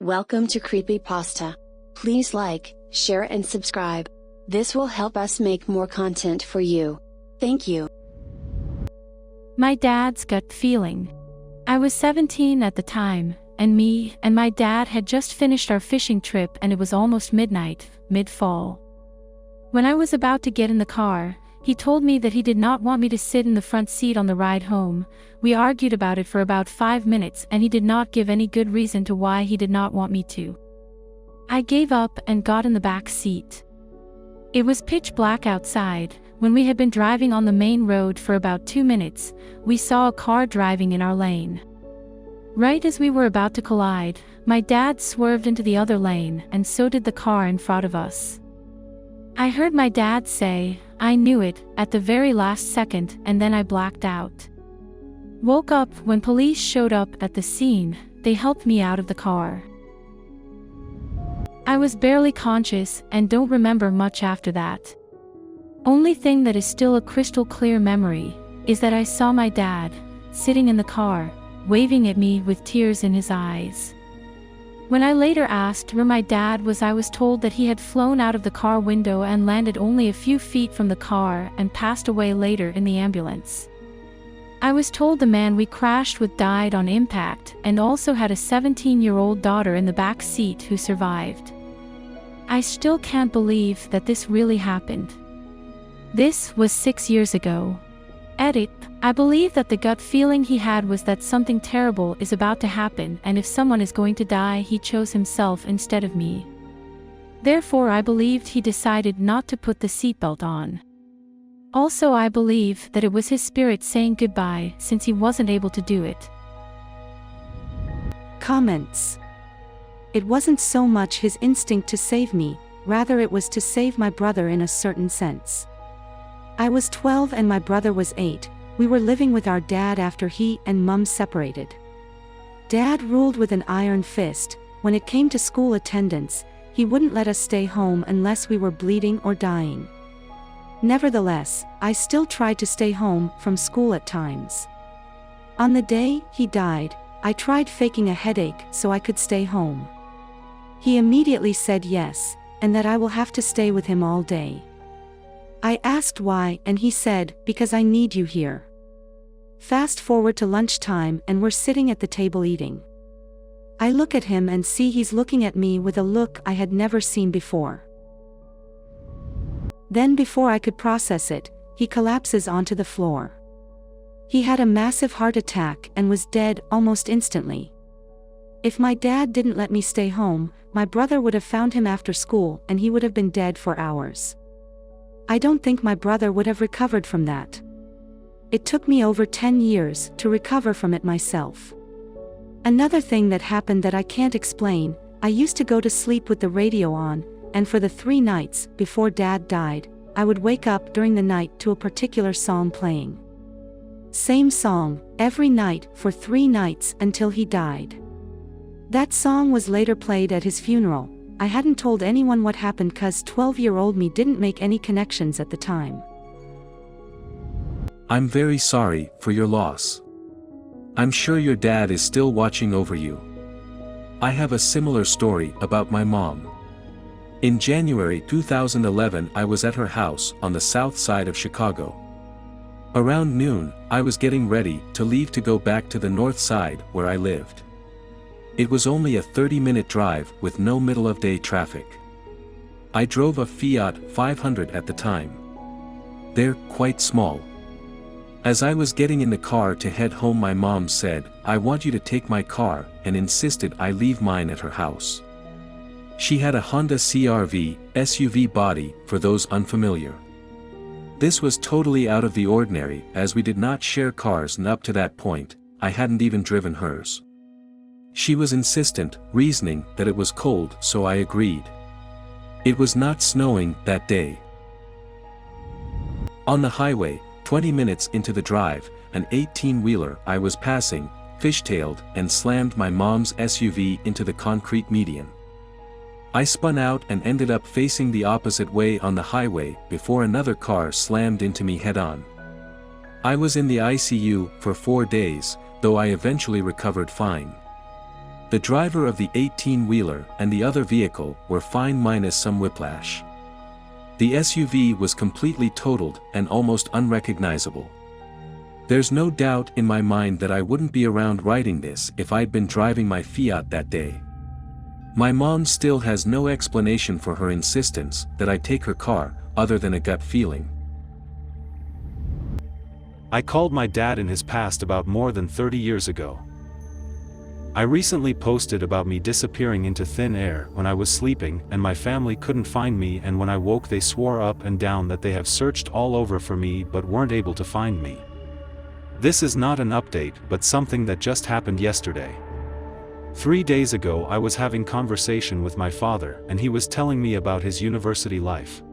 Welcome to Creepypasta. Please like, share and subscribe. This will help us make more content for you. Thank you. My dad's gut feeling. I was 17 at the time, and me and my dad had just finished our fishing trip and it was almost midnight, mid-fall. When I was about to get in the car, he told me that he did not want me to sit in the front seat on the ride home. We argued about it for about 5 minutes and he did not give any good reason to why he did not want me to. I gave up and got in the back seat. It was pitch black outside. When we had been driving on the main road for about 2 minutes, we saw a car driving in our lane. Right as we were about to collide, my dad swerved into the other lane and so did the car in front of us. I heard my dad say, "I knew it," at the very last second, and then I blacked out. Woke up when police showed up at the scene. They helped me out of the car. I was barely conscious and don't remember much after that. Only thing that is still a crystal clear memory is that I saw my dad sitting in the car, waving at me with tears in his eyes. When I later asked where my dad was, I was told that he had flown out of the car window and landed only a few feet from the car and passed away later in the ambulance. I was told the man we crashed with died on impact and also had a 17-year-old daughter in the back seat who survived. I still can't believe that this really happened. This was 6 years ago. Edit. I believe that the gut feeling he had was that something terrible is about to happen, and if someone is going to die, he chose himself instead of me. Therefore, I believed he decided not to put the seatbelt on. Also, I believe that it was his spirit saying goodbye since he wasn't able to do it. Comments. It wasn't so much his instinct to save me, rather it was to save my brother in a certain sense. I was 12 and my brother was 8. We were living with our dad after he and mum separated. Dad ruled with an iron fist. When it came to school attendance, he wouldn't let us stay home unless we were bleeding or dying. Nevertheless, I still tried to stay home from school at times. On the day he died, I tried faking a headache so I could stay home. He immediately said yes, and that I will have to stay with him all day. I asked why, and he said, "Because I need you here." Fast forward to lunchtime and we're sitting at the table eating. I look at him and see he's looking at me with a look I had never seen before. Then before I could process it, he collapses onto the floor. He had a massive heart attack and was dead almost instantly. If my dad didn't let me stay home, my brother would have found him after school and he would have been dead for hours. I don't think my brother would have recovered from that. It took me over 10 years to recover from it myself. Another thing that happened that I can't explain, I used to go to sleep with the radio on, and for the 3 nights before Dad died, I would wake up during the night to a particular song playing. Same song, every night for 3 nights until he died. That song was later played at his funeral. I hadn't told anyone what happened cause 12-year-old me didn't make any connections at the time. I'm very sorry for your loss. I'm sure your dad is still watching over you. I have a similar story about my mom. In January 2011, I was at her house on the south side of Chicago. Around noon, I was getting ready to leave to go back to the north side where I lived. It was only a 30-minute drive with no middle-of-day traffic. I drove a Fiat 500 at the time. They're quite small. As I was getting in the car to head home, my mom said, "I want you to take my car," and insisted I leave mine at her house. She had a Honda CR-V SUV body for those unfamiliar. This was totally out of the ordinary as we did not share cars, and up to that point, I hadn't even driven hers. She was insistent, reasoning that it was cold, so I agreed. It was not snowing that day. On the highway, 20 minutes into the drive, an 18-wheeler I was passing, fishtailed and slammed my mom's SUV into the concrete median. I spun out and ended up facing the opposite way on the highway before another car slammed into me head-on. I was in the ICU for 4 days, though I eventually recovered fine. The driver of the 18-wheeler and the other vehicle were fine minus some whiplash. The SUV was completely totaled and almost unrecognizable. There's no doubt in my mind that I wouldn't be around writing this if I'd been driving my Fiat that day. My mom still has no explanation for her insistence that I take her car, other than a gut feeling. I called my dad in his past about more than 30 years ago. I recently posted about me disappearing into thin air when I was sleeping and my family couldn't find me, and when I woke they swore up and down that they have searched all over for me but weren't able to find me. This is not an update but something that just happened yesterday. 3 days ago I was having conversation with my father and he was telling me about his university life.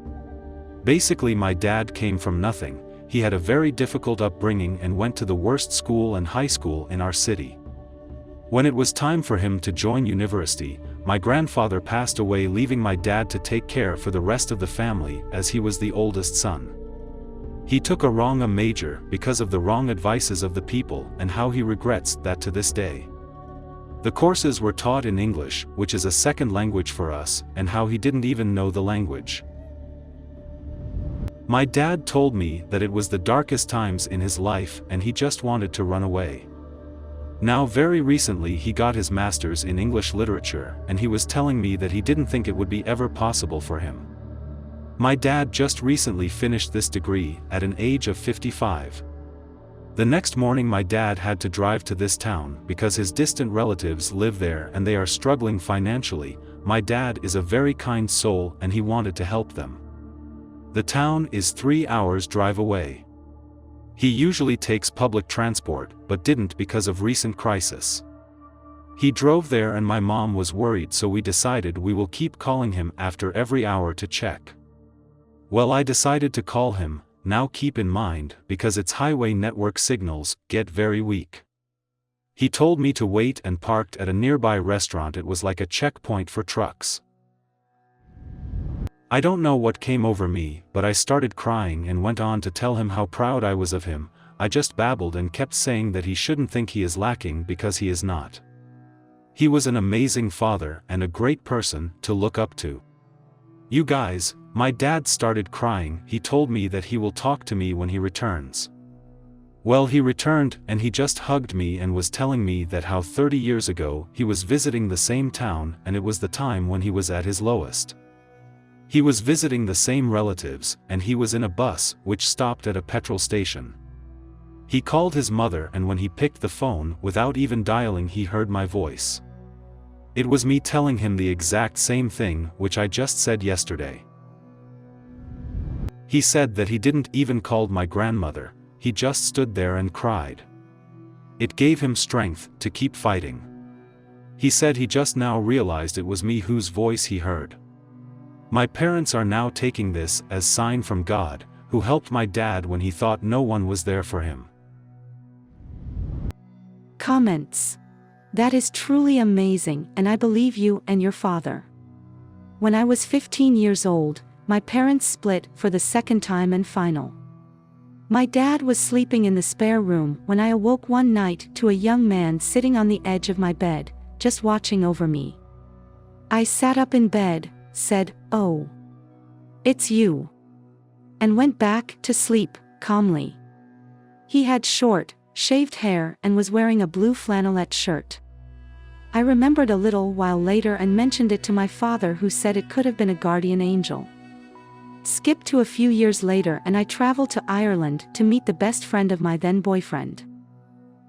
Basically my dad came from nothing, he had a very difficult upbringing and went to the worst school and high school in our city. When it was time for him to join university, my grandfather passed away, leaving my dad to take care for the rest of the family as he was the oldest son. He took a wrong major because of the wrong advices of the people, and how he regrets that to this day. The courses were taught in English, which is a second language for us, and how he didn't even know the language. My dad told me that it was the darkest times in his life and he just wanted to run away. Now very recently he got his master's in English literature and he was telling me that he didn't think it would be ever possible for him. My dad just recently finished this degree at an age of 55. The next morning my dad had to drive to this town because his distant relatives live there and they are struggling financially. My dad is a very kind soul and he wanted to help them. The town is 3 hours drive away. He usually takes public transport, but didn't because of recent crisis. He drove there and my mom was worried, so we decided we will keep calling him after every hour to check. Well, I decided to call him, now keep in mind, because its highway network signals get very weak. He told me to wait and parked at a nearby restaurant. It was like a checkpoint for trucks. I don't know what came over me, but I started crying and went on to tell him how proud I was of him. I just babbled and kept saying that he shouldn't think he is lacking because he is not. He was an amazing father and a great person to look up to. You guys, my dad started crying. He told me that he will talk to me when he returns. Well, he returned and he just hugged me and was telling me that how 30 years ago he was visiting the same town and it was the time when he was at his lowest. He was visiting the same relatives, and he was in a bus which stopped at a petrol station. He called his mother and when he picked the phone, without even dialing, he heard my voice. It was me telling him the exact same thing which I just said yesterday. He said that he didn't even call my grandmother, he just stood there and cried. It gave him strength to keep fighting. He said he just now realized it was me whose voice he heard. My parents are now taking this as sign from God, who helped my dad when he thought no one was there for him. Comments. That is truly amazing, and I believe you and your father. When I was 15 years old, my parents split for the second time and final. My dad was sleeping in the spare room when I awoke one night to a young man sitting on the edge of my bed, just watching over me. I sat up in bed, said, "Oh, it's you," and went back to sleep, calmly. He had short, shaved hair and was wearing a blue flannelette shirt. I remembered a little while later and mentioned it to my father, who said it could have been a guardian angel. Skip to a few years later and I traveled to Ireland to meet the best friend of my then boyfriend.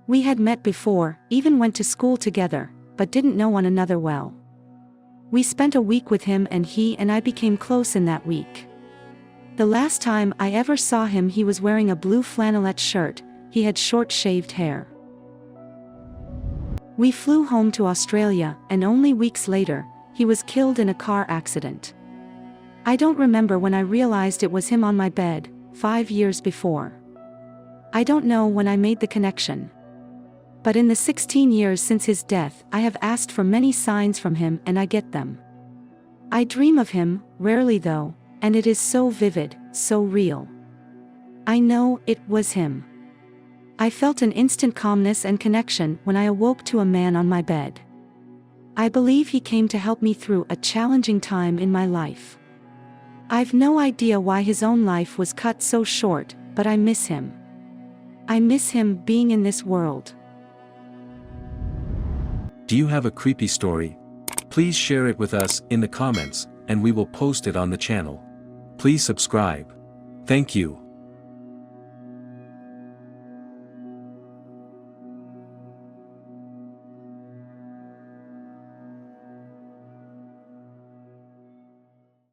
We had met before, even went to school together, but didn't know one another well. We spent a week with him and he and I became close in that week. The last time I ever saw him he was wearing a blue flannelette shirt, he had short shaved hair. We flew home to Australia and only weeks later, he was killed in a car accident. I don't remember when I realized it was him on my bed, 5 years before. I don't know when I made the connection. But in the 16 years since his death, I have asked for many signs from him and I get them. I dream of him, rarely though, and it is so vivid, so real. I know it was him. I felt an instant calmness and connection when I awoke to a man on my bed. I believe he came to help me through a challenging time in my life. I've no idea why his own life was cut so short, but I miss him. I miss him being in this world. Do you have a creepy story? Please share it with us in the comments, and we will post it on the channel. Please subscribe. Thank you.